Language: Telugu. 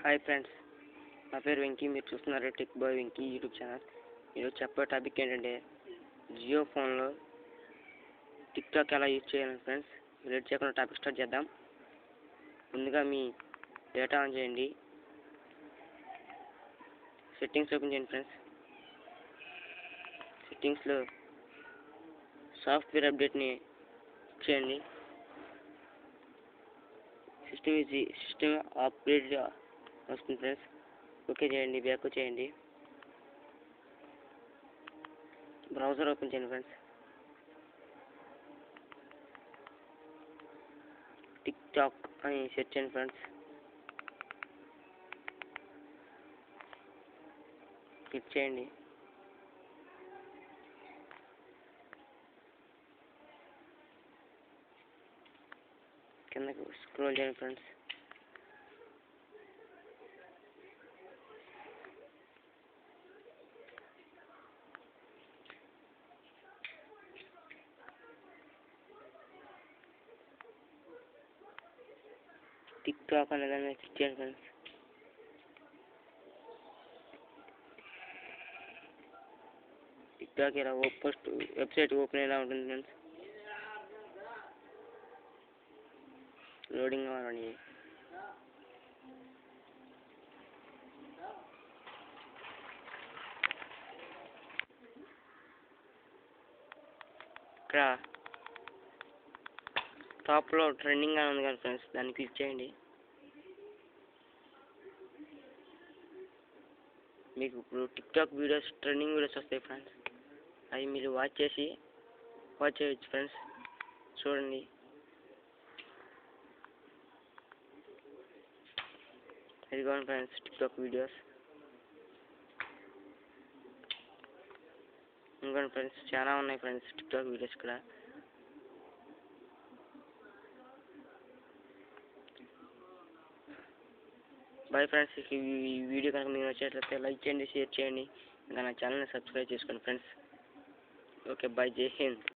హాయ్ ఫ్రెండ్స్, నా పేరు వెంకీ. మీరు చూస్తున్నారు tech bye Venky YouTube channel. ఈరోజు చెప్పే టాపిక్ ఏంటంటే జియో ఫోన్లో టిక్ టాక్ ఎలా యూజ్ చేయాలి ఫ్రెండ్స్. లేట్ చేయకుండా టాపిక్ స్టార్ట్ చేద్దాం. ముందుగా మీ డేటా ఆన్ చేయండి, సెట్టింగ్స్ ఓపెన్ చేయండి ఫ్రెండ్స్. సెట్టింగ్స్లో సాఫ్ట్వేర్ అప్డేట్ని చేయండి. సిస్టమ్ అప్గ్రేడ్ వస్తుంది ఫ్రెండ్స్. ఓకే చేయండి, బ్యాక్ చేయండి. బ్రౌజర్ ఓపెన్ చేయండి ఫ్రెండ్స్. టిక్ టాక్ అని సెర్చ్ చేయండి ఫ్రెండ్స్. క్లిక్ చేయండి. కిందకి స్క్రోల్ చేయండి ఫ్రెండ్స్. టిక్ టాక్ అనే దాన్ని క్లిక్ చేయండి ఫ్రెండ్స్. టిక్ టాక్ ఇలా ఫస్ట్ వెబ్సైట్ ఓపెన్ ఎలా ఉంటుంది ఫ్రెండ్స్. లోడింగ్ అవ్వాలని ఇక్కడ టాప్లో ట్రెండింగ్ అని ఉంది కదా ఫ్రెండ్స్, దాన్ని క్లిక్ చేయండి. మీకు ఇప్పుడు TikTok videos trending videos వస్తాయి ఫ్రెండ్స్. అవి మీరు వాచ్ చేయొచ్చు ఫ్రెండ్స్. చూడండి. ఇదిగోండి ఫ్రెండ్స్ టిక్ టాక్ వీడియోస్. ఇంకోండి ఫ్రెండ్స్, చాలా ఉన్నాయి ఫ్రెండ్స్ టిక్ టాక్ వీడియోస్ ఇక్కడ. Bye friends. ఈ వీడియో కనుక మీకు నచ్చినట్లయితే లైక్ చేయండి, షేర్ చేయండి, ఇంకా నా ఛానల్ని సబ్స్క్రైబ్ చేసుకోండి ఫ్రెండ్స్. ఓకే బాయ్, జై హింద్.